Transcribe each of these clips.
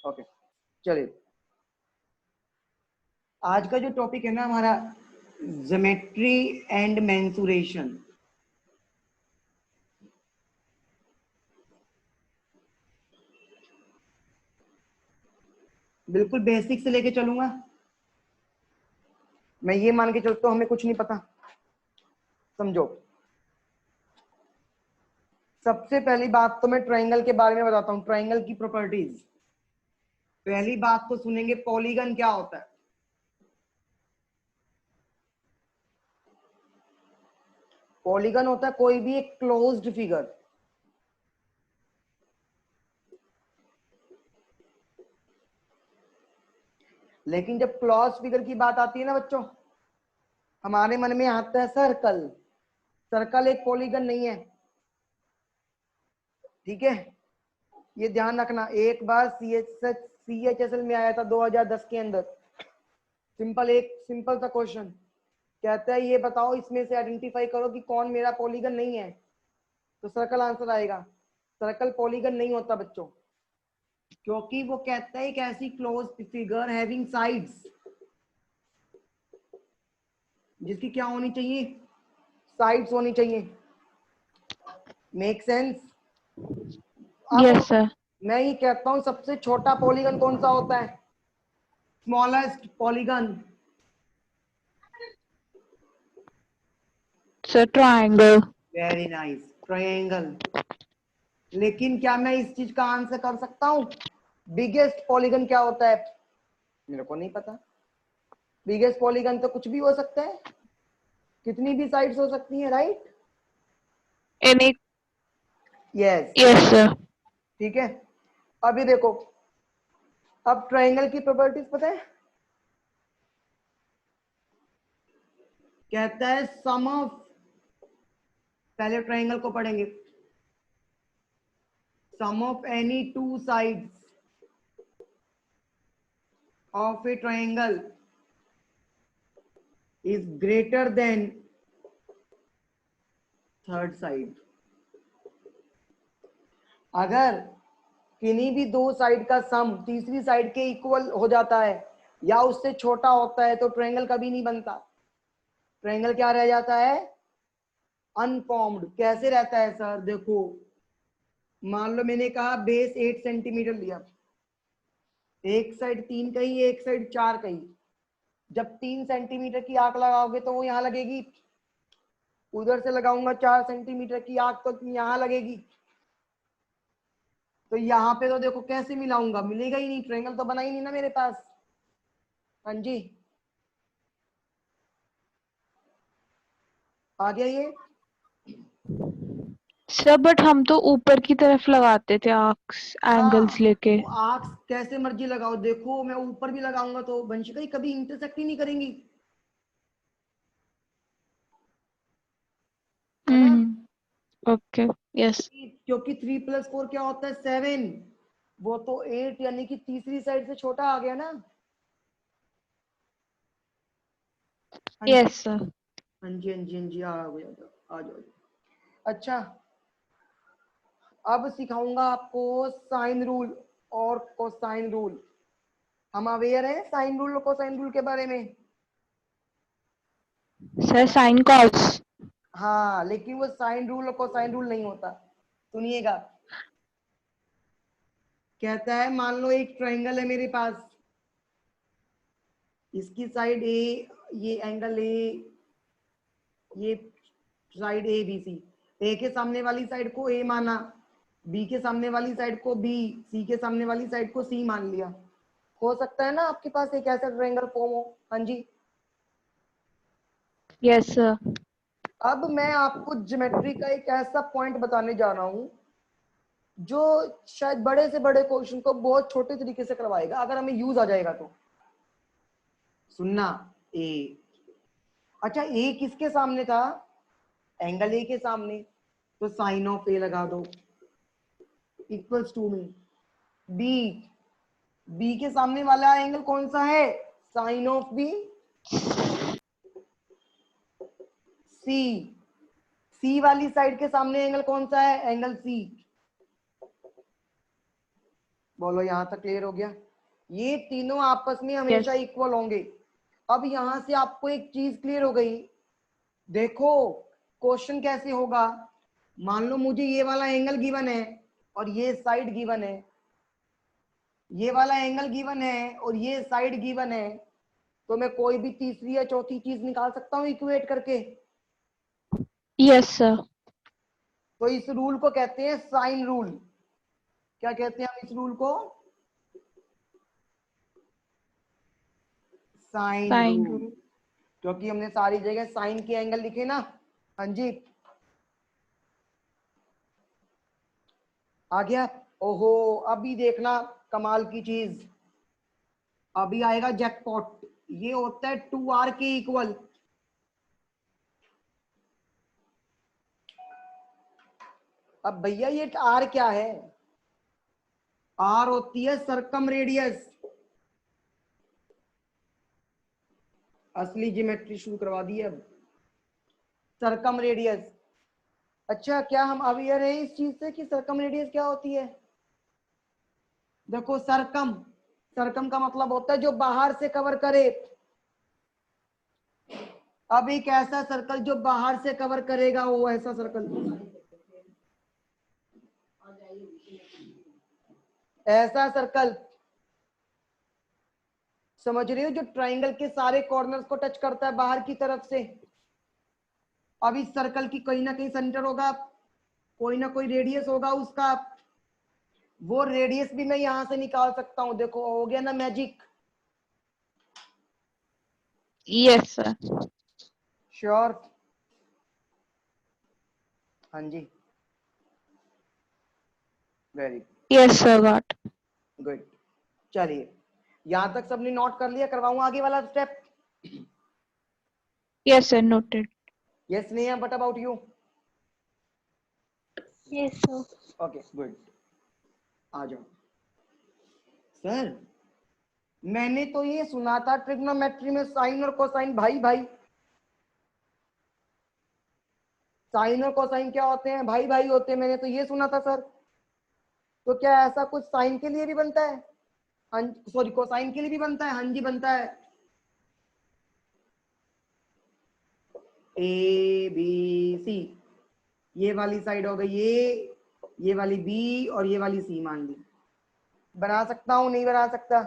Okay, चलिए आज का जो टॉपिक है ना हमारा, ज्योमेट्री एंड मेंसुरेशन। बिल्कुल बेसिक से लेके चलूंगा। मैं ये मान के चलता हूं हमें कुछ नहीं पता, समझो। सबसे पहली बात तो मैं ट्रायंगल के बारे में बताता हूं, ट्रायंगल की प्रॉपर्टीज। पहली बात तो सुनेंगे पॉलीगन क्या होता है। पॉलीगन होता है कोई भी एक क्लोज्ड फिगर। लेकिन जब क्लोज फिगर की बात आती है ना बच्चों, हमारे मन में आता है सर्कल। सर्कल एक पॉलीगन नहीं है, ठीक है। ये ध्यान रखना। एक बार CHSL में आया था 2010 के अंदर, सिंपल सा क्वेश्चन कहता है ये बताओ इसमें से आइडेंटिफाई करो कि कौन मेरा पॉलीगन नहीं है, तो सर्कल आंसर आएगा। सर्कल पॉलीगन नहीं होता बच्चों, क्योंकि वो कहता है एक ऐसी क्लोज फिगर हैविंग साइड्स जिसकी क्या होनी चाहिए, साइड्स होनी चाहिए। Make sense? अब यस सर। मैं ये कहता हूं सबसे छोटा पॉलीगन कौन सा होता है, smallest polygon. Sir triangle. Very nice, triangle. लेकिन क्या मैं इस चीज का आंसर कर सकता हूं बिगेस्ट पॉलीगन क्या होता है? मेरे को नहीं पता। बिगेस्ट पॉलीगन तो कुछ भी हो सकता है, कितनी भी साइड्स हो सकती हैं, right? Any. Yes, yes sir. ठीक है। अभी देखो, अब ट्रायंगल की प्रॉपर्टीज पता है, कहता है सम ऑफ, पहले ट्रायंगल को पढ़ेंगे। Sum of any two sides of a triangle is greater than third side. अगर किन्हीं भी दो साइड का सम तीसरी साइड के इक्वल हो जाता है या उससे छोटा होता है तो ट्रायंगल कभी नहीं बनता। ट्रायंगल क्या रह जाता है, अनफॉर्म्ड। कैसे रहता है सर? देखो, मान लो मैंने कहा बेस 8 सेंटीमीटर लिया, एक साइड 3 कही एक साइड 4 कही। जब 3 सेंटीमीटर की आंख लगाओगे तो वो यहां लगेगी, उधर से लगाऊंगा 4 सेंटीमीटर की आंख तो यहां लगेगी। तो यहाँ पे तो देखो कैसे मिलाऊंगा, मिलेगा ही नहीं, ट्रायंगल तो बना ही नहीं ना मेरे पास। हाँ जी, आ गया ये। सर बट हम तो ऊपर की तरफ लगाते थे आर्क्स एंगल्स हाँ, लेके। तो आर्क्स कैसे मर्जी लगाओ, देखो मैं ऊपर भी लगाऊंगा तो वंशिका ही कभी इंटरसेक्ट ही नहीं करेंगी, है ना? ओके। यस। क्योंकि 3+4 क्या होता है, 7। वो तो 8 यानी कि तीसरी साइड से छोटा आ गया ना। हाँ जी, यस सर। हाँ जी, हाँ जी, हाँ जी, आ गया, आ जाओ। अच्छा, अब सिखाऊंगा आपको साइन रूल और कोसाइन रूल। हम अवेयर हैं साइन रूल और कोसाइन रूल के बारे में? Sir sine cos. हाँ, लेकिन वो साइन रूल और कोसाइन रूल नहीं होता। सुनिएगा, कहता है मान लो एक ट्रायंगल है मेरे पास, इसकी साइड ए, ये एंगल ए, ये साइड ए बी सी। ए के सामने वाली साइड को ए माना, बी के सामने वाली साइड को बी, सी के सामने वाली साइड को सी मान लिया। हो सकता है ना आपके पास एक ऐसा ट्रायंगल फॉर्म हो? हाँ जी। Yes sir. अब मैं आपको ज्योमेट्री का एक ऐसा पॉइंट बताने जा रहा हूं जो शायद बड़े से बड़े क्वेश्चन को बहुत छोटे तरीके से करवाएगा अगर हमें यूज आ जाएगा तो। सुनना, ए, अच्छा ए किसके सामने था, एंगल ए के सामने, तो साइन ऑफ ए लगा दो इक्वल्स टू में बी, बी के सामने वाला एंगल कौन सा है, साइन ऑफ बी। सी, सी वाली साइड के सामने एंगल कौन सा है, एंगल सी। बोलो यहाँ तक क्लियर हो गया? ये तीनों आपस में हमेशा इक्वल होंगे। अब यहां से आपको एक चीज क्लियर हो गई। देखो क्वेश्चन कैसे होगा, मान लो मुझे ये वाला एंगल गिवन है और ये साइड गिवन है, ये वाला एंगल गिवन है और ये साइड गिवन है, तो मैं कोई भी तीसरी या चौथी चीज निकाल सकता हूँ इक्वेट करके। Yes sir. तो इस रूल को कहते हैं साइन रूल। क्या कहते हैं हम इस रूल को? Sine sine rule. रूल। क्योंकि हमने सारी जगह साइन के एंगल लिखे ना। हाँ जी, आ गया? ओहो, अभी देखना कमाल की चीज, अभी आएगा जैकपॉट। ये होता है 2r के इक्वल। अब भैया ये r क्या है? r होती है सरकम रेडियस। असली ज्योमेट्री शुरू करवा दी है अब। सरकम रेडियस। अच्छा, क्या हम अवेयर हैं इस चीज से कि सरकम रेडियस क्या होती है? देखो सरकम, सरकम का मतलब होता है जो बाहर से कवर करे। अब एक ऐसा सर्कल जो बाहर से कवर करेगा, वो ऐसा सर्कल, ऐसा सर्कल, समझ रहे हो, जो ट्राइंगल के सारे कॉर्नर्स को टच करता है बाहर की तरफ से। अब इस सर्कल की कहीं ना कहीं सेंटर होगा, कोई ना कोई रेडियस होगा उसका। वो रेडियस भी मैं यहां से निकाल सकता हूं। देखो हो गया ना मैजिक? Yes sir. श्योर? हाँ जी, very yes sir got. Good. चलिए, यहां तक सबने नोट कर लिया? करवाऊं आगे वाला step? Yes sir noted. Yes Neha, what about you? Yes sir. Okay good, आ जाओ। सर मैंने तो ये सुना था ट्रिग्नोमेट्री में साइन और कोसाइन भाई भाई, साइन और कोसाइन क्या होते हैं? भाई भाई होते हैं, मैंने तो ये सुना था सर। तो क्या ऐसा कुछ साइन के लिए भी बनता है? हाँ, सॉरी कोसाइन के लिए भी बनता है? हाँ जी बनता है। ए बी सी, ये वाली साइड हो गई ए, ये वाली बी और ये वाली सी मान ली। बना सकता हूं नहीं बना सकता?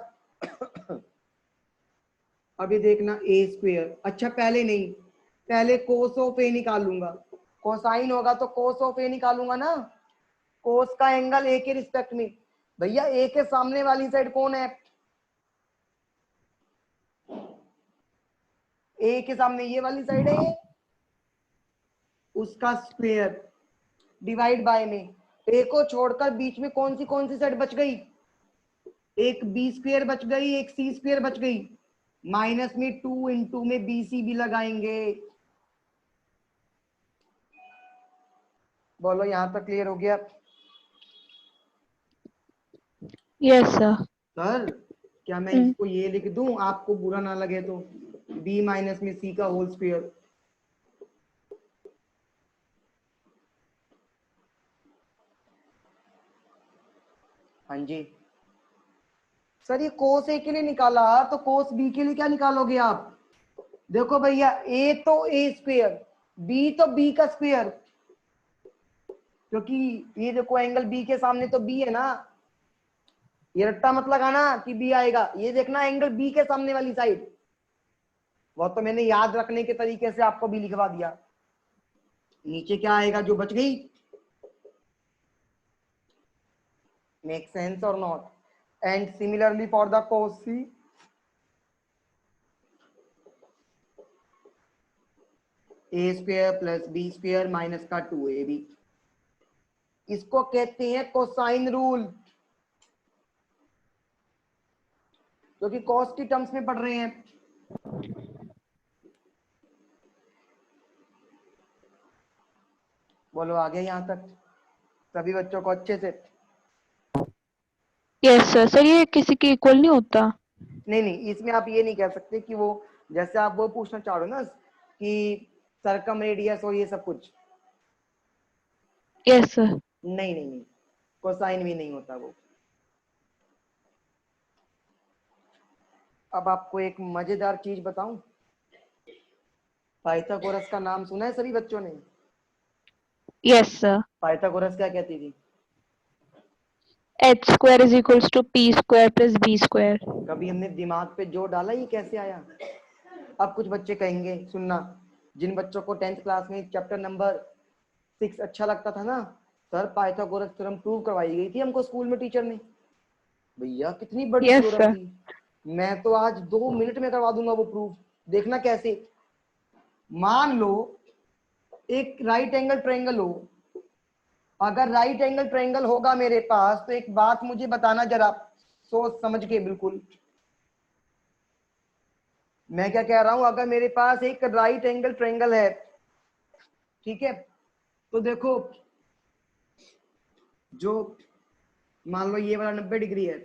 अभी देखना ए स्क्वेयर, अच्छा पहले नहीं, पहले कोस ऑफ ए निकालूंगा। कोसाइन होगा तो कोस ऑफ ए निकालूंगा ना, कोस का एंगल ए के रिस्पेक्ट में। भैया ए के सामने वाली साइड कौन है? ए के सामने ये वाली साइड है, उसका स्क्वायर डिवाइड बाय में। ए को छोड़कर बीच में कौन सी साइड बच गई? एक बी स्क्वायर बच गई, एक सी स्क्वायर बच गई। माइनस में 2 इंटू में बी सी भी लगाएंगे। बोलो यहां तक क्लियर हो गया? Yes sir. सर क्या मैं इसको ये लिख दूं, आपको बुरा ना लगे तो? बी माइनस में सी का होल स्क्वायर। हाँ जी सर, ये कोस ए के लिए निकाला, तो कोस बी के लिए क्या निकालोगे आप? देखो भैया, ए तो ए स्क्वायर, बी तो बी का स्क्वायर, क्योंकि ये देखो एंगल बी के सामने तो बी है ना। ये रट्टा मत लगाना कि बी आएगा, ये देखना एंगल बी के सामने वाली साइड। वो तो मैंने याद रखने के तरीके से आपको भी लिखवा दिया। नीचे क्या आएगा जो बच गई? मेक सेंस और not? And similarly for the cos c, a square plus b square minus का 2ab, इसको कहते हैं कोसाइन रूल, जो कि कॉस की टर्म्स में पढ़ रहे हैं। बोलो आ गया यहां तक सभी बच्चों को अच्छे से? Yes sir. सर ये किसी के इक्वल नहीं होता? नहीं नहीं, इसमें आप ये नहीं कह सकते कि वो, जैसे आप वो पूछना चाह रहे हो ना कि सरकम रेडियस और ये सब कुछ। Yes sir. नहीं नहीं नहीं, कोसाइन भी नहीं होता वो। अब आपको एक मजेदार चीज बताऊं, पाइथागोरस का नाम सुना है सभी बच्चों ने? Yes sir. पाइथागोरस क्या कहती थी? H square is equals to p square plus b square. कभी हमने दिमाग पे जोर डाला, ये कैसे आया? अब कुछ बच्चे कहेंगे, सुनना, जिन बच्चों को 10th क्लास में चैप्टर नंबर 6 अच्छा लगता था ना, सर पाइथागोरस थ्योरम प्रूव करवाई गई थी हमको स्कूल में टीचर ने। भैया कितनी बड़ी यस थ्योरम सर। थी, मैं तो आज 2 मिनट में करवा दूंगा वो प्रूफ। देखना कैसे। मान लो एक राइट एंगल ट्रायंगल हो, अगर राइट एंगल ट्रायंगल होगा मेरे पास, तो एक बात मुझे बताना जरा, सोच समझ के बिल्कुल। मैं क्या कह रहा हूं, अगर मेरे पास एक राइट एंगल ट्रायंगल है, ठीक है, तो देखो, जो मान लो ये वाला 90 डिग्री है,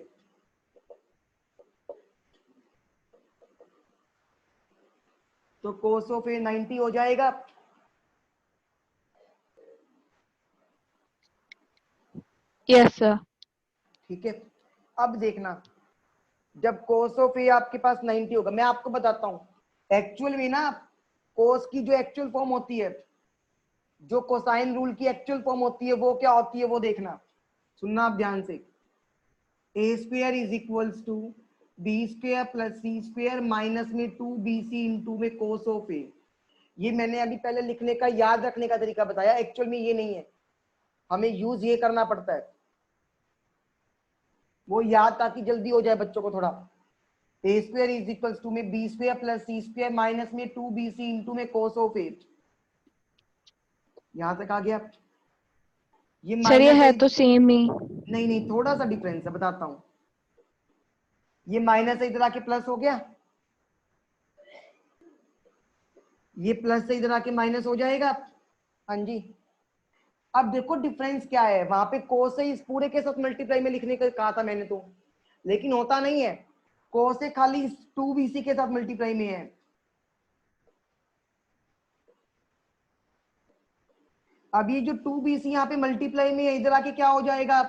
तो कोस ऑफ ए 90 हो जाएगा। Yes sir. ठीक है, अब देखना, जब कोस ऑफ ए आपके पास 90 होगा, मैं आपको बताता हूं एक्चुअल में ना, कोस की जो एक्चुअल फॉर्म होती है, जो कोसाइन रूल की एक्चुअल फॉर्म होती है, वो क्या होती है वो देखना, सुनना आप ध्यान से। A square is equals to b square plus c square minus में 2bc इंटू में कोस ऑफ ए। ये मैंने अभी पहले लिखने का, याद रखने का तरीका बताया, एक्चुअल में ये नहीं है, हमें यूज ये करना पड़ता है, वो याद ताकि जल्दी हो जाए बच्चों को थोड़ा। ए स्क्वायर इज इक्वल्स टू में B square plus c square minus में 2bc इंटू में कोस ऑफ ए। यहां तक आ गया? ये सर ये माइनस है है, तो सेम ही। नहीं नहीं, थोड़ा सा डिफरेंस है, बताता हूं। ये माइनस है, इधर आके प्लस हो गया, ये प्लस से इधर आके माइनस हो जाएगा। हाँ जी। अब देखो डिफरेंस क्या है, वहां पे कोस से इस पूरे के साथ मल्टीप्लाई में लिखने का कहा था मैंने तो, लेकिन होता नहीं है, कोस से खाली 2bc के साथ मल्टीप्लाई में है। अब ये जो 2bc यहाँ पे मल्टीप्लाई में है, इधर आके क्या हो जाएगा,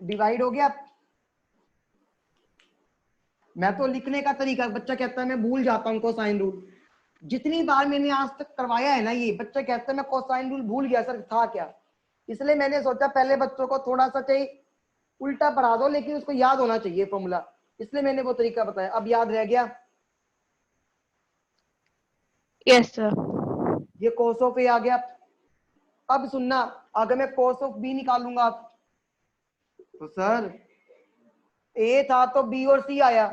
डिवाइड हो गया। मैं तो लिखने का तरीका, बच्चा कहता है मैं भूल जाता हूँ कोसाइन रूल, जितनी बार मैंने आज तक करवाया है ना, ये बच्चा कहता है मैं कोसाइन रूल भूल गया सर, था क्या। इसलिए मैंने सोचा पहले बच्चों को थोड़ा सा चाहिए उल्टा पढ़ा दो, लेकिन उसको याद होना चाहिए फॉर्मूला, इसलिए मैंने वो तरीका बताया। अब याद रह गया? Yes sir. ये कोस ऑफ ए आ गया। अब सुनना, अगर मैं कोस ऑफ बी निकालूंगा, तो सर ए था तो बी और सी आया,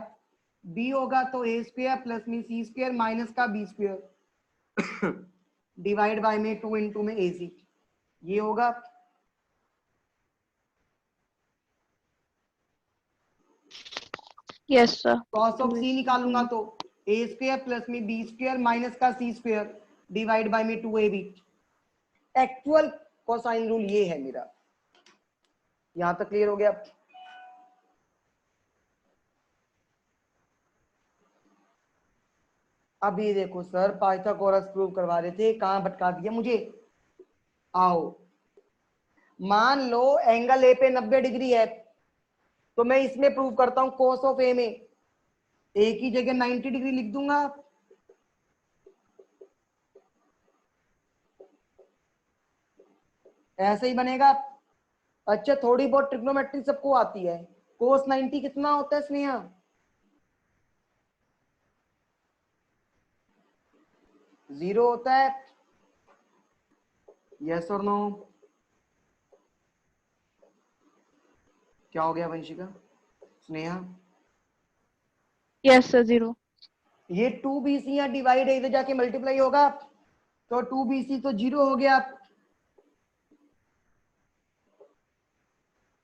बी होगा तो ए स्क्वायर प्लस में सी स्क्वायर माइनस का बी स्क्वायर डिवाइड बाय में 2 इंटू में ए सी, ये होगा। Yes sir. कॉस ऑफ सी निकालूंगा तो ए स्क्वायर प्लस में बी स्क्वायर माइनस का सी स्क्वायर डिवाइड बाय में 2ab। एक्चुअल कोसाइन रूल ये है मेरा। यहां तक क्लियर हो गया? अभी देखो सर, पाइथागोरस प्रूव करवा रहे थे, कहां भटका दिया मुझे। आओ, मान लो एंगल ए पे 90 डिग्री है, तो मैं इसमें प्रूव करता हूं कोस ऑफ ए में, ए की जगह 90 डिग्री लिख दूंगा, ऐसे ही बनेगा। अच्छा, थोड़ी बहुत ट्रिग्नोमेट्री सबको आती है, कोस 90 कितना होता है स्नेहा? 0 होता है। यस और नो? क्या हो गया वंशिका, स्नेहा? Yes sir 0। ये 2bc यहाँ डिवाइड है, इधर जाके मल्टीप्लाई होगा, तो 2bc तो 0 हो गया।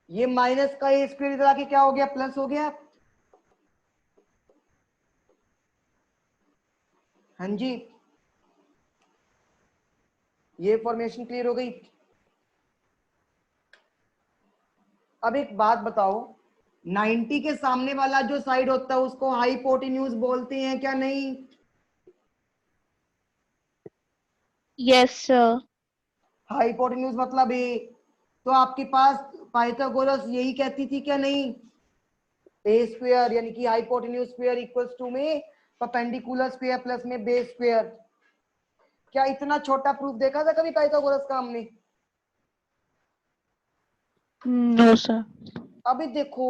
ये माइनस का ए स्क्वायर इधर आके क्या हो गया, प्लस हो गया। हाँ जी, ये फॉर्मेशन क्लियर हो गई। अब एक बात बताओ, 90 के सामने वाला जो साइड होता है उसको हाइपोटेन्यूज बोलते हैं क्या नहीं? Yes sir. हाइपोटेन्यूज मतलब ए, तो आपके पास पाइथागोरस यही कहती थी क्या नहीं? ए स्क्वायर यानी कि हाइपोटेन्यूज स्क्वायर इक्वल्स टू में परपेंडिकुलर स्क्वायर प्लस में बेस स्क्वायर। क्या इतना छोटा प्रूफ देखा था कभी पाइथागोरस का हमने? No sir. अभी देखो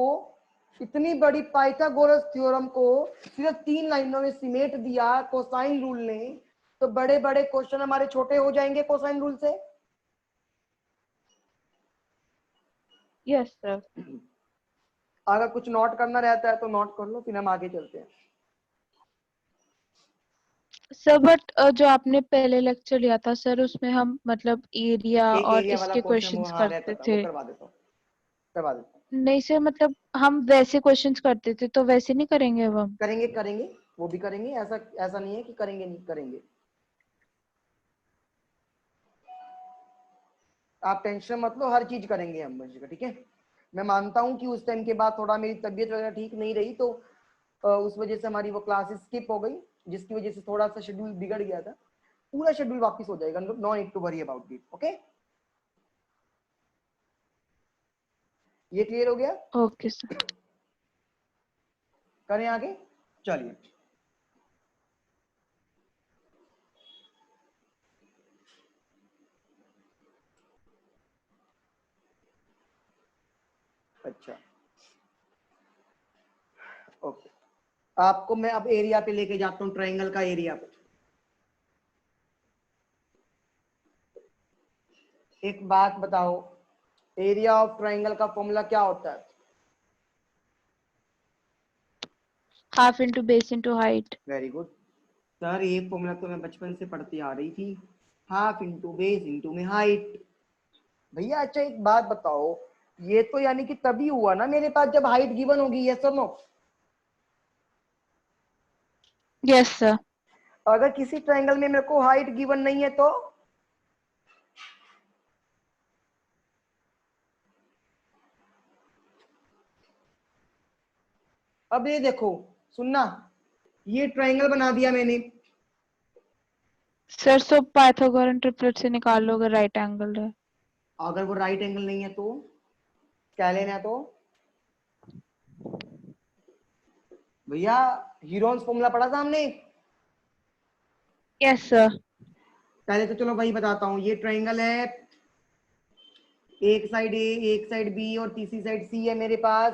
इतनी बड़ी पाइथागोरस थ्योरम को सिर्फ 3 लाइनों में सिमेट दिया कोसाइन रूल ने, तो बड़े बड़े क्वेश्चन हमारे छोटे हो जाएंगे कोसाइन रूल से। Yes sir. अगर कुछ नोट करना रहता है तो नोट कर लो, फिर हम आगे चलते हैं। सर बट जो आपने पहले लेक्चर लिया था सर, उसमें हम मतलब एरिया एक और एरिया वाला इसके क्वेश्चन वो क्वेश्चंस हाँ रहता करते था, वो थे। करवा देता हूँ, करवा देता हूँ। नहीं सर, मतलब हम वैसे क्वेश्चंस करते थे, तो वैसे नहीं करेंगे अब हम? करेंगे करेंगे, वो भी करेंगे, ऐसा ऐसा नहीं है कि करेंगे नहीं, करेंगे। आप टेंशन मत लो, हर चीज करेंगे हम बच्चे, ठीक है। मैं मानता हूँ कि उस टाइम के बाद थोड़ा मेरी तबीयत वगैरह ठीक नहीं रही, तो उस वजह से हमारी वो क्लासेस स्किप हो गई, जिसकी वजह से थोड़ा सा शेड्यूल बिगड़ गया था। पूरा शेड्यूल वापस हो जाएगा, no need to worry about it, okay. ये क्लियर हो गया? Okay sir. करें आगे, चलिए। अच्छा ओके, आपको मैं अब एरिया पे लेके जाता हूँ, ट्रायंगल का एरिया पे। एक बात बताओ, एरिया ऑफ ट्रायंगल का फॉर्मूला क्या होता है? Half into base into height. Very good sir, ये फॉर्मूला तो मैं बचपन से पढ़ती आ रही थी, हाफ इंटू बेस इंटू में हाइट। भैया अच्छा एक बात बताओ, ये तो यानी कि तभी हुआ ना मेरे पास जब हाइट गिवन होगी, यस और नो? Yes sir. अगर किसी ट्रायंगल में मेरे को हाइट गिवन नहीं है तो अब ये देखो, सुनना, ये ट्रायंगल बना दिया मैंने। सर सो पाइथागोरन ट्रिपलेट से निकाल लो अगर राइट एंगल है। अगर वो राइट एंगल नहीं है तो क्या लेना है? तो भैया हीरोन्स फॉर्मूला पढ़ा था हमने। Yes sir. पहले तो चलो वही बताता हूँ, ये ट्रायंगल है, एक साइड ए, एक साइड बी और तीसरी साइड सी है मेरे पास,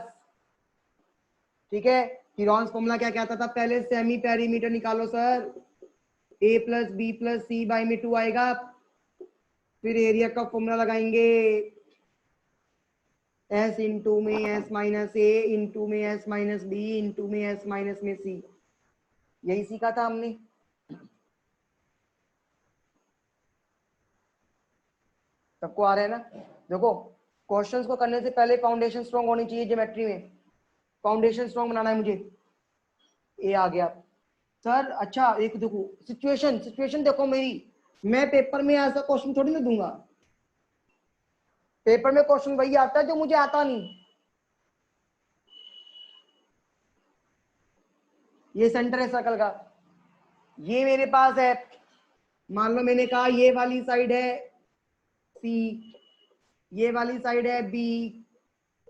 ठीक है। हीरोन्स फॉर्मूला क्या कहता था पहले? सेमी पेरीमीटर निकालो sir, a plus b plus c by में 2 आएगा, फिर एरिया का फॉर्मूला लगाएंगे, एस इंटू में एस माइनस ए इंटू में एस माइनस बी इंटू में एस माइनस में सी। यही सीखा था हमने। सबको आ रहा है ना? देखो, क्वेश्चंस को करने से पहले फाउंडेशन स्ट्रॉन्ग होनी चाहिए ज्योमेट्री में, फाउंडेशन स्ट्रॉन्ग बनाना है मुझे। ए आ गया सर। अच्छा एक देखो सिचुएशन, सिचुएशन देखो मेरी, मैं पेपर में ऐसा क्वेश्चन थोड़ी ना दूंगा, पेपर में क्वेश्चन वही आता है जो मुझे आता नहीं। ये सेंटर है सर्कल का, ये मेरे पास है, मान लो मैंने कहा ये वाली साइड है सी, ये वाली साइड है बी,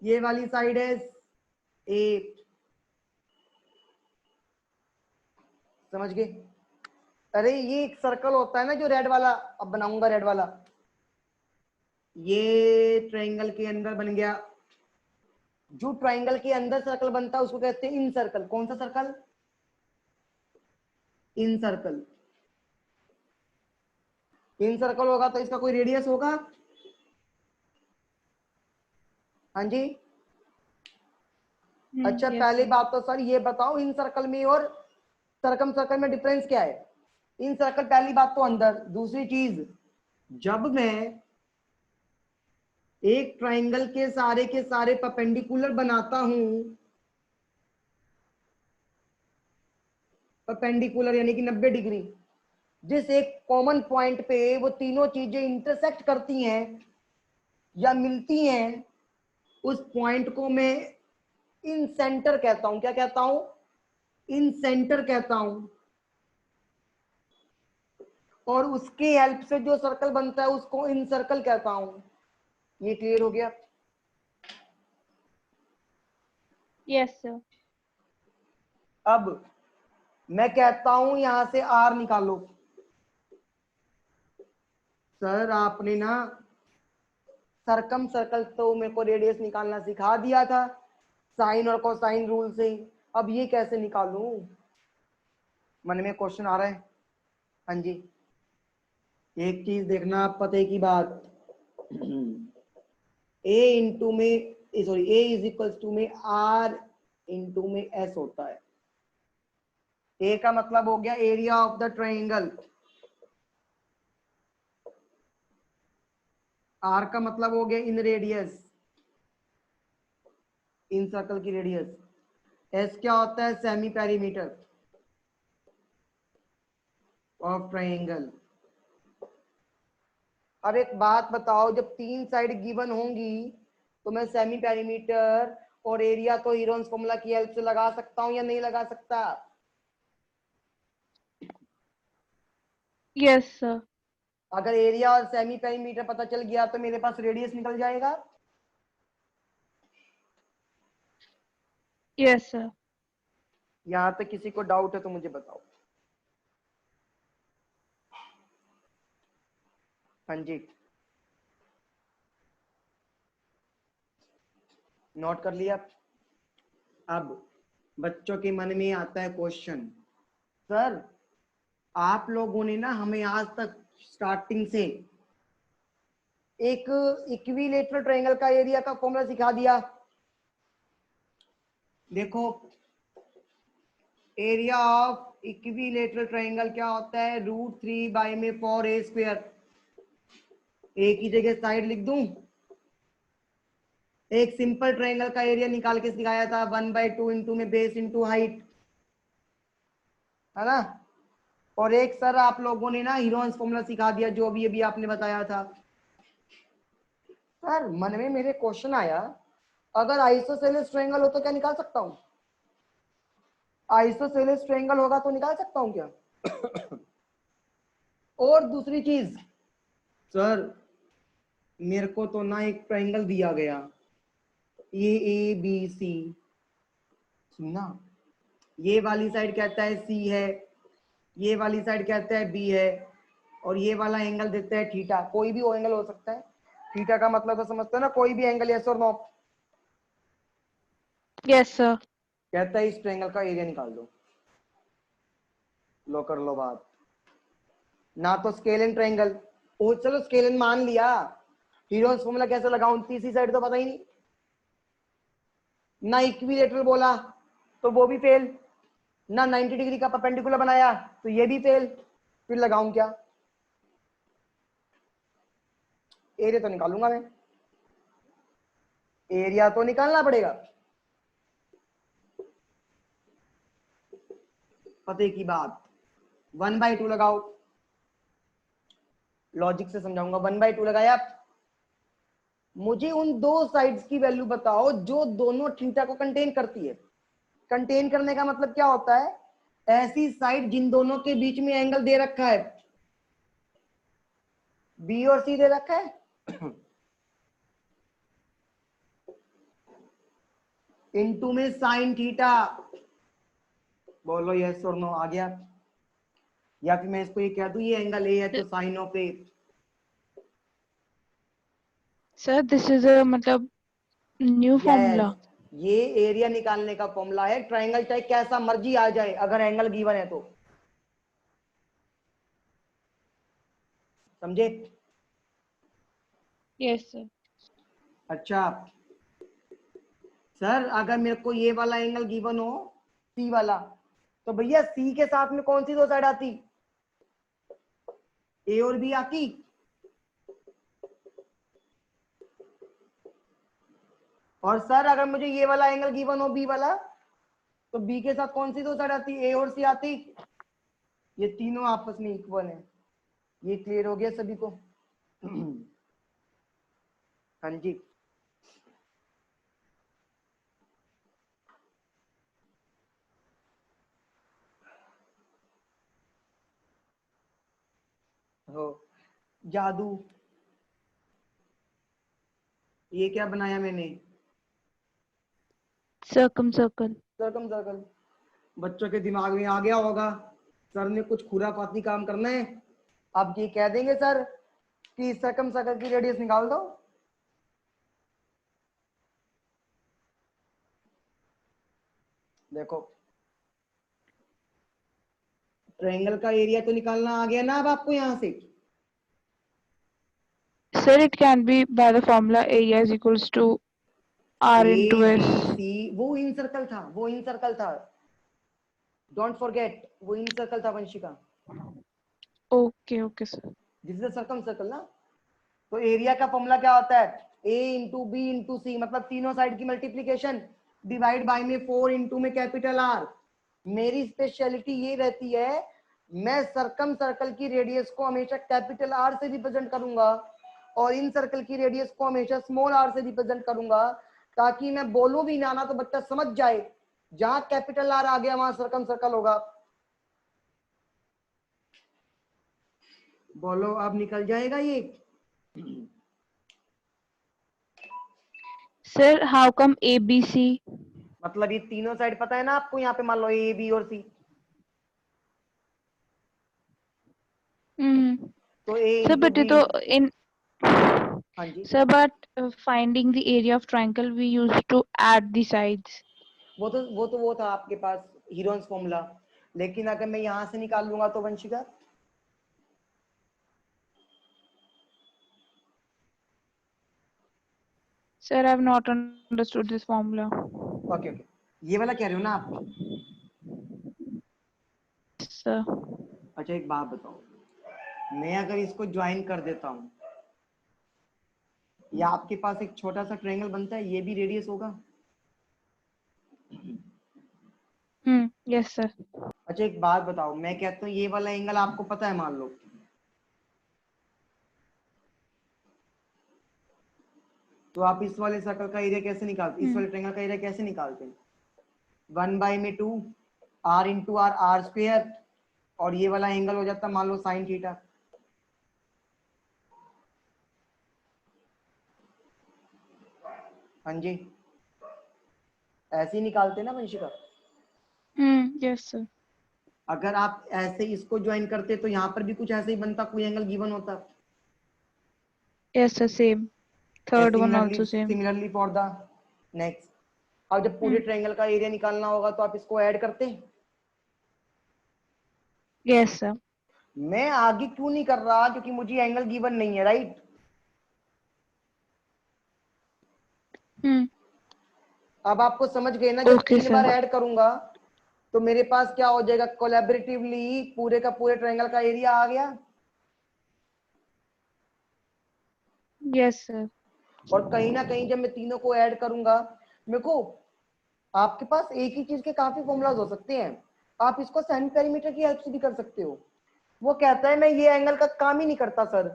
ये वाली साइड है ए, समझ गए? अरे ये एक सर्कल होता है ना जो रेड वाला, अब बनाऊंगा रेड वाला, ये ट्रायंगल के अंदर बन गया। जो ट्रायंगल के अंदर सर्कल बनता है उसको कहते हैं इन सर्कल। कौन सा सर्कल? इन सर्कल। इन सर्कल होगा तो इसका कोई रेडियस होगा? हाँ जी। अच्छा यस पहली सर। बात तो सर ये बताओ, इन सर्कल में और सर्कम सर्कल में डिफरेंस क्या है? इन सर्कल पहली बात तो अंदर, दूसरी चीज, जब मैं एक ट्रायंगल के सारे परपेंडिकुलर बनाता हूं, परपेंडिकुलर यानी कि 90 डिग्री, जिस एक कॉमन पॉइंट पे वो तीनों चीजें इंटरसेक्ट करती हैं या मिलती हैं, उस पॉइंट को मैं इन सेंटर कहता हूं। क्या कहता हूं? इन सेंटर कहता हूं। और उसके हेल्प से जो सर्कल बनता है उसको इन सर्कल कहता हूं। ये क्लियर हो गया? Yes sir. अब मैं कहता हूं यहां से आर निकालो। सर आपने ना सरकम सर्कल तो मेरे को रेडियस निकालना सिखा दिया था साइन और कोसाइन रूल से, अब ये कैसे निकालूं? मन में क्वेश्चन आ रहा है। हाँ जी, एक चीज देखना आप, पते की बात, ए इंटू में sorry a is equals to में आर इंटू में एस होता है। ए का मतलब हो गया area of the triangle, r का मतलब हो गया इन रेडियस, इन सर्कल की रेडियस, एस क्या होता है सेमी पेरीमीटर ऑफ ट्रायंगल। अब एक बात बताओ, जब तीन साइड गिवन होंगी तो मैं सेमी पेरीमीटर और एरिया तो हीरोन्स फॉर्मूला की हेल्प से लगा सकता हूं या नहीं लगा सकता? Yes sir. अगर एरिया और सेमी पेरीमीटर पता चल गया तो मेरे पास रेडियस निकल जाएगा। Yes sir. यहां तक किसी को डाउट है तो मुझे बताओ। हाँ जी, नोट कर लिया। अब बच्चों के मन में आता है क्वेश्चन, सर आप लोगों ने ना हमें आज तक स्टार्टिंग से एक इक्विलेटरल ट्रायंगल का एरिया का फॉर्मूला सिखा दिया। देखो एरिया ऑफ इक्विलेटरल ट्रायंगल क्या होता है, √3/4a²। ए की जगह साइड लिख दूं। एक सिंपल ट्रायंगल का एरिया निकाल के सिखाया था 1/2 इंटू में बेस इंटू हाइट, है ना। और एक सर आप लोगों ने ना हीरोन्स फॉर्मूला सिखा दिया जो अभी अभी आपने बताया था। सर मन में मेरे क्वेश्चन आया, अगर आइसोसेलेस ट्रायंगल हो तो क्या निकाल सकता हूं? आइसोसेलेस ट्रायंगल होगा तो निकाल सकता हूं क्या? और दूसरी चीज, सर मेरे को तो ना एक ट्रायंगल दिया गया, ये ए बी सी, सुनना, ये वाली साइड कहता है सी है, ये वाली साइड कहता है बी है, और ये वाला एंगल देता है थीटा। कोई भी एंगल हो सकता है, थीटा का मतलब तो समझते हो ना, कोई भी एंगल, यस और नो। Yes sir. कहता है इस ट्रायंगल का एरिया निकाल दो। लो कर लो बात। ना तो स्केलन ट्रायंगल, ओ चलो स्केलन मान लिया, हीरोन्स फॉर्मूला कैसे लगाऊं, तीसरी साइड तो पता ही नहीं। ना इक्विलेटरल बोला तो वो भी फेल, ना 90 डिग्री का परपेंडिकुलर बनाया तो ये भी फेल, फिर लगाऊं क्या? एरिया तो निकालूंगा मैं, एरिया तो निकालना पड़ेगा। पते की बात, 1/2 लगाओ, लॉजिक से समझाऊंगा। 1/2 लगाया, मुझे उन दो साइड्स की वैल्यू बताओ जो दोनों थीटा को कंटेन करती है। कंटेन करने का मतलब क्या होता है, ऐसी साइड जिन दोनों के बीच में एंगल दे रखा है, बी और सी दे रखा है, इनटू में साइन थीटा। बोलो यस और नो, आ गया? या फिर मैं इसको ये कह दूं ये एंगल ए है तो sine of a. Sir this is a मतलब न्यू यस, फॉर्मूला। ये एरिया निकालने का फॉर्मूला है, ट्रायंगल चाहे कैसा मर्जी आ जाए अगर एंगल गिवन है तो। समझे? Yes sir. अच्छा सर अगर मेरे को ये वाला एंगल गिवन हो, सी वाला, तो भैया सी के साथ में कौन सी दो साइड आती? ए और बी आती। और सर अगर मुझे ये वाला एंगल गिवन हो बी वाला, तो बी के साथ कौन सी दो साइड आती? ए और सी आती। ये तीनों आपस में इक्वल है। ये क्लियर हो गया सभी को? हाँ जी, हो जादू, ये क्या बनाया मैंने? Circum circle. Circum circle. बच्चों के दिमाग में आ गया होगा, सर ने कुछ खुरापाती काम करना है। अब ये कह देंगे सर कि सर्कम सर्कल की रेडियस निकाल दो। देखो ट्रायंगल का एरिया तो निकालना आ गया ना अब आपको यहां से। Sir, it can be by the formula area is equals to R a into b S. C, वो इन सर्कल था, वो इन सर्कल था, डोंट फॉरगेट, वो इन सर्कल था Vanshika. Okay, okay, sir. This is circum circle ना। तो area का formula क्या होता है, a into b into c, मतलब तीनों साइड की मल्टीप्लीकेशन डिवाइड बाय में 4 इंटू में कैपिटल आर। मेरी स्पेशलिटी ये रहती है, मैं सर्कम सर्कल की रेडियस को हमेशा कैपिटल आर से रिप्रेजेंट करूंगा और इन सर्कल की रेडियस को हमेशा स्मॉल आर से रिप्रेजेंट करूंगा, ताकि मैं बोलूं भी ना तो बच्चा समझ जाए जहां कैपिटल आर आ गया वहां सर्कम सर्कल होगा। बोलो अब निकल जाएगा ये। Sir, how come ABC? मतलब ये तीनों साइड पता है ना आपको, यहाँ पे मान लो ए बी और सी, Mm-hmm. तो a Sir, into but b it into, in हाँ जी sir, but finding the area of triangle, we used to add the sides. वो था आपके पास हीरोन्स फॉर्मूला, लेकिन अगर मैं यहां से निकाल लूंगा तो Vanshika, Sir, I have not understood this formula. Okay okay, ये वाला कह रहे हो ना आप। Sir, अच्छा एक बात बताओ, मैं अगर इसको ज्वाइन कर देता हूं, या आपके पास एक छोटा सा ट्रायंगल बनता है, ये भी रेडियस होगा। yes, sir. अच्छा एक बात बताओ, मैं कहता हूँ ये वाला एंगल आपको पता है मान लो, तो आप इस वाले सर्कल का एरिया कैसे निकालते, इस वाले ट्रायंगल का एरिया कैसे निकालते हैं, 1/2 r into r, r square, और ये वाला एंगल हो जाता मान लो साइन थीटा। हाँ जी, ऐसे ही निकालते ना वंशिका। Yes, sir. अगर आप ऐसे इसको ज्वाइन करते तो यहाँ पर भी कुछ ऐसे ही बनता, कोई एंगल गिवन होता। Yes, sir. Same. Third one similarly also same. Similarly for the next. अब जब पूरे ट्रायंगल का एरिया निकालना होगा तो आप इसको ऐड करते हैं। Yes, sir. मैं आगे क्यों नहीं कर रहा, क्योंकि मुझे एंगल गिवन नहीं है, राइट। अब आपको समझ गए ना, जब Okay, 3 बार sir. ऐड करूंगा तो मेरे पास क्या हो जाएगा, कोलैबोरेटिवली पूरे का पूरे ट्रायंगल का एरिया आ गया। Yes, sir. और कहीं ना कहीं जब मैं तीनों को ऐड करूंगा, मेरे को, आपके पास एक ही चीज के काफी फॉर्मूलाज हो सकते हैं, आप इसको सेमी पेरीमीटर की हेल्प से भी कर सकते हो। वो कहता है मैं ये एंगल का काम ही नहीं करता सर,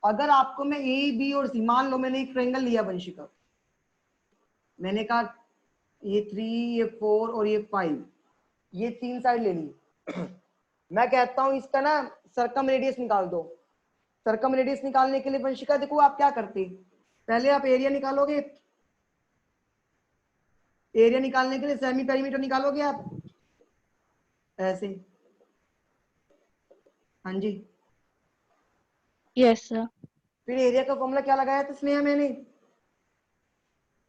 अगर आपको मैं ए बी और सी, मान लो मैंने एक ट्रायंगल लिया वंशिका, मैंने कहा ये 3, ये 4 और ये 5, ये 3 साइड ले ली। मैं कहता हूं इसका ना सर्कम रेडियस निकाल दो। सर्कम रेडियस निकालने के लिए वंशिका देखो आप क्या करते, पहले आप एरिया निकालोगे, एरिया निकालने के लिए सेमी पेरीमीटर निकालोगे आप ऐसे। हाँ जी, Yes, sir. फिर एरिया का फॉर्मूला क्या लगाया था स्नेहा मैंने,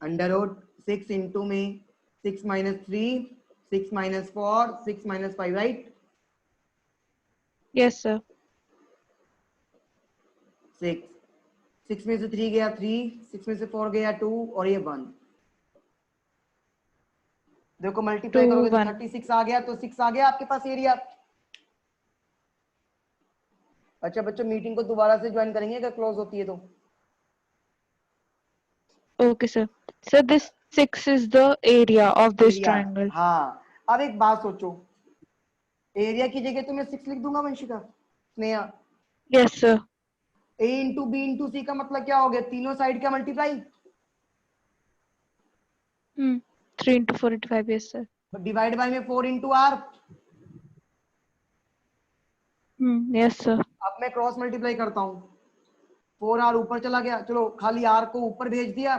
अंडर रूट 6 इंटू में 6 minus 3, 6 minus 4, 6 minus 5, right. Yes, sir. 6 में से 3 गया 3, 6 में से 4 गया 2 और ये 1। देखो मल्टीप्लाई 2, करोगे तो 1. 36 आ गया, तो 6 आ गया आपके पास एरिया। अच्छा बच्चों मीटिंग को दोबारा से ज्वाइन करेंगे अगर क्लोज होती है तो। Okay, sir. So this 6 is the area of this area, triangle. हाँ। अब एक बात सोचो, एरिया की जगह तो मैं 6 लिख दूंगा वंशिका, स्नेहा। Yes, sir. ए इंटू बी इंटू सी का मतलब क्या हो गया, तीनों साइड का multiply, 3 into 4 into 5. Yes, sir. Divide by में 4 इंटू आर। Yes, sir. अब मैं क्रॉस मल्टीप्लाई करता हूँ, 4 आर ऊपर चला गया, चलो खाली आर को ऊपर भेज दिया,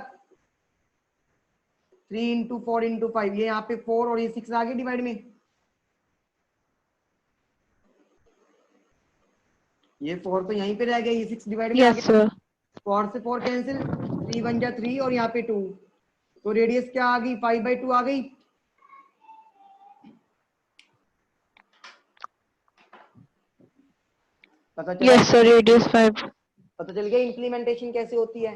3 इंटू 4 इंटू 5, ये यहाँ पे 4 और ये 6 आ गए डिवाइड में, ये 4 तो यहीं पे रह गया, ये 6 डिवाइड में आ यस गया। सर। 4 से 4 कैंसिल, 3 1 जा 3 और यहाँ पे 2, तो रेडियस क्या आ गई 5/2 आ गई। पता चला, यस सर, रेडियस 5। पता चल गया इम्प्लीमेंटेशन कैसे होती है।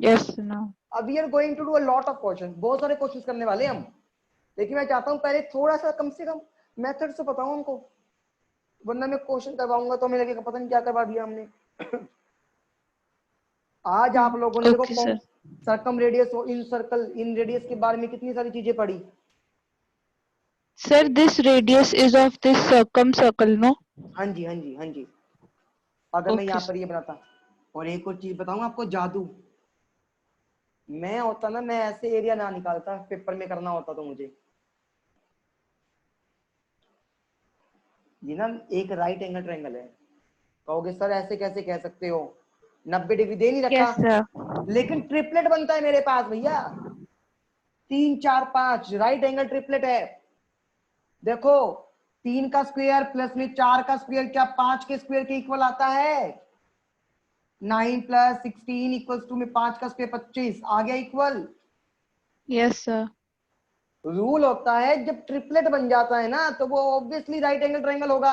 Yes now. अब we are going to do a lot of question, बहुत सारे क्वेश्चन करने वाले हम, लेकिन मैं चाहता हूँ पहले थोड़ा सा कम से कम मेथड से बताऊं हमको, वरना मैं क्वेश्चन करवाऊंगा तो हमें लगेगा पता नहीं क्या करवा दिया हमने। आज आप लोगों ने देखो okay sir. Circum radius in circle in radius के बारे में कितनी सारी चीजें पढ़ी। Sir this radius is of this circum circle no? हाँ जी हाँ जी हाँ जी। अगर मैं ओके यहाँ पर ये बनाता, और एक और चीज बताऊं आपको, जादू, मैं होता ना, मैं ऐसे एरिया ना निकालता, पेपर में करना होता तो मुझे ये ना एक राइट एंगल ट्रायंगल है, कहोगे सर ऐसे कैसे कह सकते हो, 90 डिग्री दे नहीं रखा, यस सर। लेकिन ट्रिपलेट बनता है मेरे पास भैया, 3 4 5 राइट एंगल ट्रिपलेट है। देखो 3 का स्क्वायर प्लस में 4 का स्क्वायर क्या 5 के स्क्वायर के इक्वल आता है, 9 प्लस 16 इक्वल्स टू में 5 का स्क्वायर 25 आ गया इक्वल। Yes sir. रूल होता है जब ट्रिपलेट बन जाता है ना तो वो ऑब्वियसली राइट एंगल ट्रायंगल होगा,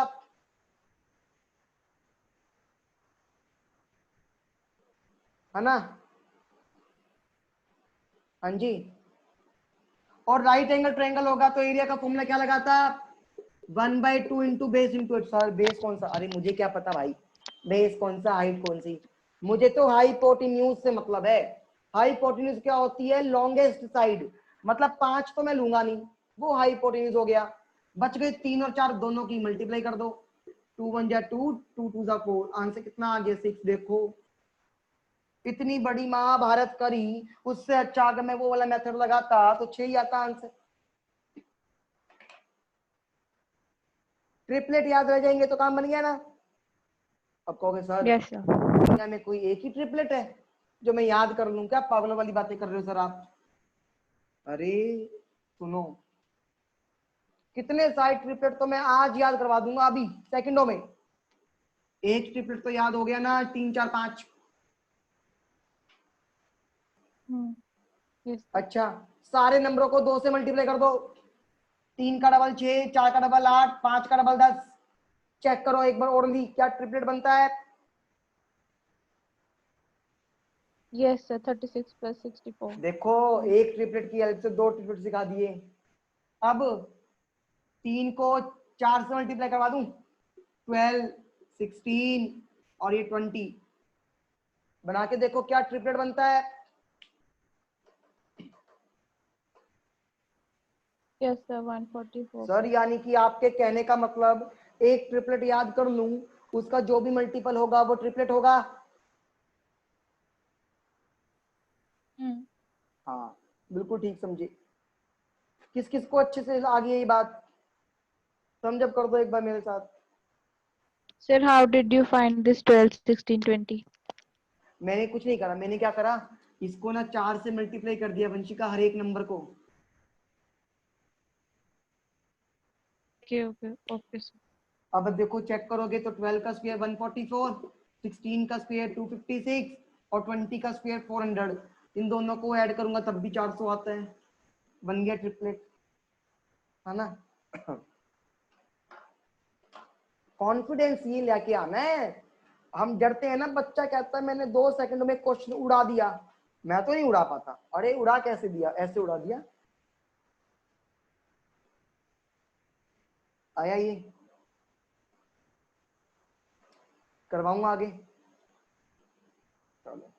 है ना। हाँ जी, और राइट एंगल ट्रायंगल होगा तो एरिया का फॉर्मूला क्या लगाता, 1/2 into base into it. Sir base कौन सा, अरे मुझे क्या पता भाई, बेस कौन सा हाइट कौन सी, मुझे तो हाइपोटेन्यूज से मतलब है। हाइपोटेन्यूज क्या होती है, लॉन्गेस्ट साइड, मतलब 5 तो मैं लूंगा नहीं, वो हाइपोटेन्यूज हो गया। बच गए 3 और 4, दोनों की मल्टीप्लाई कर दो, 2 1 जा 2, 2 2 जा 4, आंसर कितना आ गया 6। देखो इतनी बड़ी महाभारत करी, उससे अच्छा अगर मैं वो वाला मेथड लगाता तो 6 ही आता आंसर। ट्रिपलेट याद रह जाएंगे तो काम बन गया ना। अब कहोगे सर यस सर। दुनिया में कोई एक ही ट्रिपलेट है जो मैं याद कर लूं, क्या पागलों वाली बातें कर रहे हो सर आप। अरे सुनो, कितने सारे ट्रिपलेट तो मैं आज याद करवा दूंगा अभी सेकंडों में। एक ट्रिपलेट तो याद हो गया ना, 3 4 5। यस। अच्छा सारे नंबरों को 2 से मल्टीप्लाई कर दो, 3 का डबल 6, 4 का डबल 8, 5 का डबल 10। चेक करो एक बार ओरली क्या ट्रिपलेट बनता है। Yes sir, 36 plus 64। देखो एक ट्रिपलेट की हेल्प से 2 ट्रिपलेट सिखा दिए। अब 3 को 4 से मल्टीप्लाई करवा दूं, 12 16 और ये 20, बना के देखो क्या ट्रिपलेट बनता है। Yes sir, 144 sir plus. यानी कि आपके कहने का मतलब एक ट्रिपलेट याद कर लूं, उसका जो भी मल्टीपल होगा वो ट्रिपलेट होगा। हाँ बिल्कुल ठीक समझे। किस किस को अच्छे से आ गई ये बात, समझ कर दो एक बार मेरे साथ। Sir how did you find this 12 16 20? मैंने कुछ नहीं करा, मैंने क्या करा, इसको ना 4 से मल्टीप्लाई कर दिया वंशिका, हर एक नंबर को। Okay okay okay sir. अब देखो चेक करोगे तो 12 का स्क्वायर 144, 16 का स्क्वायर 256 और 20 का स्क्वायर 400, इन दोनों को ऐड करूंगा तब भी 400 आता है, बन गया ट्रिपलेट, है ना। कॉन्फिडेंस ये लेके आना है, हम डरते हैं ना, बच्चा कहता है मैंने 2 सेकंड में क्वेश्चन उड़ा दिया, मैं तो नहीं उड़ा पाता, अरे उड़ा कैसे दिया, ऐसे उड़ा दिया। आया ये, करवाऊंगा आगे, चलो।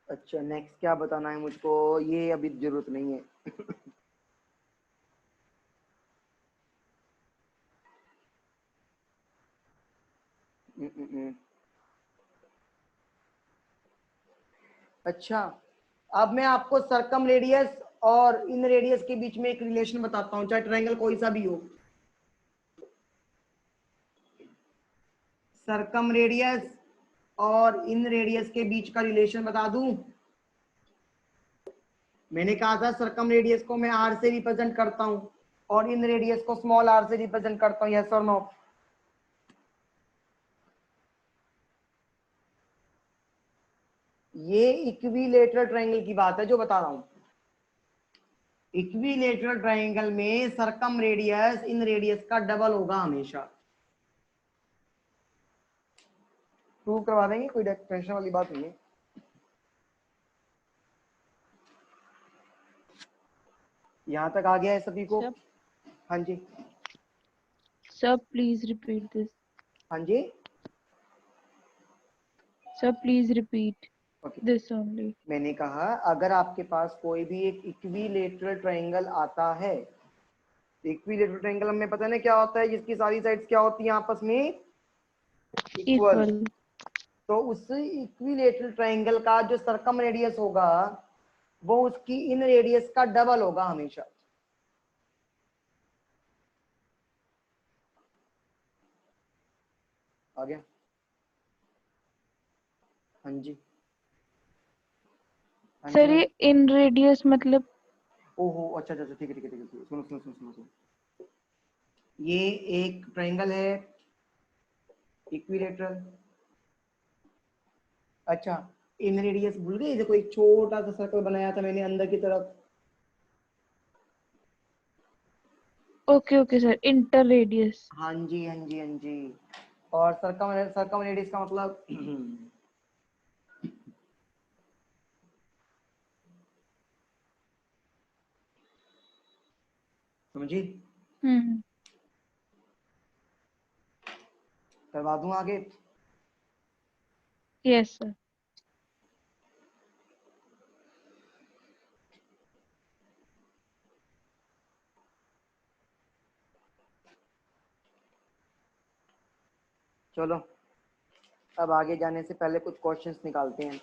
अच्छा नेक्स्ट क्या बताना है मुझको, ये अभी जरूरत नहीं है। हम्म, हम्म, हम्म। अच्छा अब मैं आपको सर्कम रेडियस और इन रेडियस के बीच में एक रिलेशन बताता हूं, चाहे ट्रायंगल कोई सा भी हो। सर्कम रेडियस और इन रेडियस के बीच का रिलेशन बता दूं। मैंने कहा था सर्कम रेडियस को मैं आर से रिप्रेजेंट करता हूं और इन रेडियस को स्मॉल आर से रिप्रेजेंट करता हूं, यस और नो? ये इक्विलेटरल ट्रायंगल की बात है जो बता रहा हूं। इक्विलेटरल ट्रायंगल में सर्कम रेडियस इन रेडियस का डबल होगा हमेशा। प्रूव करवा देंगे, कोई टेंशन वाली बात नहीं है। यहां तक आ गया है सभी को? हाँ जी सर प्लीज रिपीट दिस। हाँ जी sir please repeat okay. This only. मैंने कहा अगर आपके पास कोई भी एक इक्विलेटरल ट्रायंगल आता है, इक्विलेटरल ट्रायंगल हमें पता नहीं क्या होता है, जिसकी सारी साइड्स क्या होती हैं आपस में इक्वल। इक्वल। तो उस इक्विलेटरल ट्रायंगल का जो सर्कम रेडियस होगा वो उसकी इन रेडियस का डबल होगा हमेशा। आ गया? हाँ जी हाँ जी सर ये इन रेडियस मतलब? ओहो अच्छा अच्छा अच्छा, ठीक है ठीक है ठीक है, सुनो सुनो सुनो सुनो सुनो। ये एक ट्रायंगल है इक्विलेटरल। अच्छा, इन रेडियस भूल गए? देखो एक छोटा सा सर्कल बनाया था मैंने अंदर की तरफ। Okay okay sir, inter radius. हाँ जी हाँ जी हाँ जी। और सर्कम सर्कम रेडियस का मतलब समझी? हम्म। करवा दूं आगे? Yes sir. चलो अब आगे जाने से पहले कुछ क्वेश्चंस निकालते हैं।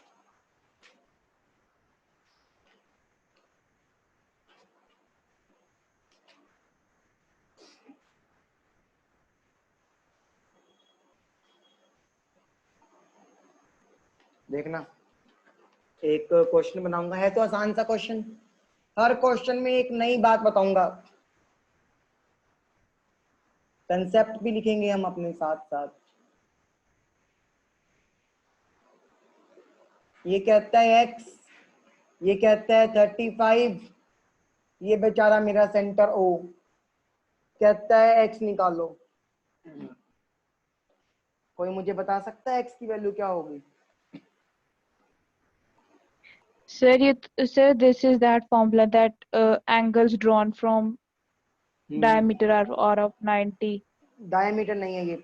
देखना, एक क्वेश्चन बनाऊंगा, है तो आसान सा क्वेश्चन। हर क्वेश्चन में एक नई बात बताऊंगा, कंसेप्ट भी लिखेंगे हम अपने साथ साथ। ये कहता है x, ये कहता है 35, ये बेचारा मेरा सेंटर O कहता है x निकालो। कोई मुझे बता सकता है x की वैल्यू क्या होगी? सर ये sir this is that formula that angles drawn from diameter are of 90. Diameter नहीं है ये।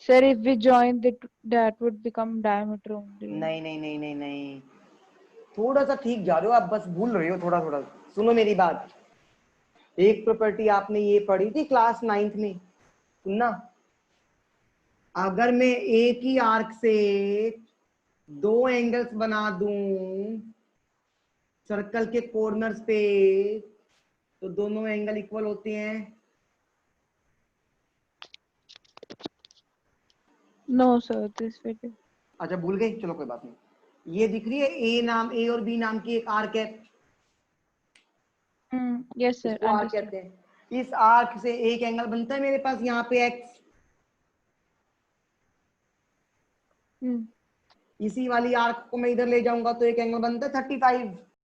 Sir, if we join that would become diameter only. नहीं नहीं नहीं नहीं नहीं, थोड़ा सा ठीक जा रहे हो आप, बस भूल रहे हो थोड़ा थोड़ा। सुनो मेरी बात, एक प्रॉपर्टी आपने ये पढ़ी थी क्लास 9th में, सुनना। अगर मैं एक ही आर्क से दो एंगल्स बना दूं सर्कल के कॉर्नर्स पे, तो दोनों एंगल इक्वल होते हैं? No, sir, this way. अच्छा भूल गए, चलो कोई बात नहीं। ये दिख रही है ए और बी नाम की एक आर्क है, Yes, sir, इसको आर्क understood. कहते हैं। इस आर्क से एक एंगल बनता है मेरे पास यहाँ पे एक्स, इसी वाली आर्क को मैं इधर ले जाऊंगा तो एक एंगल बनता है 35।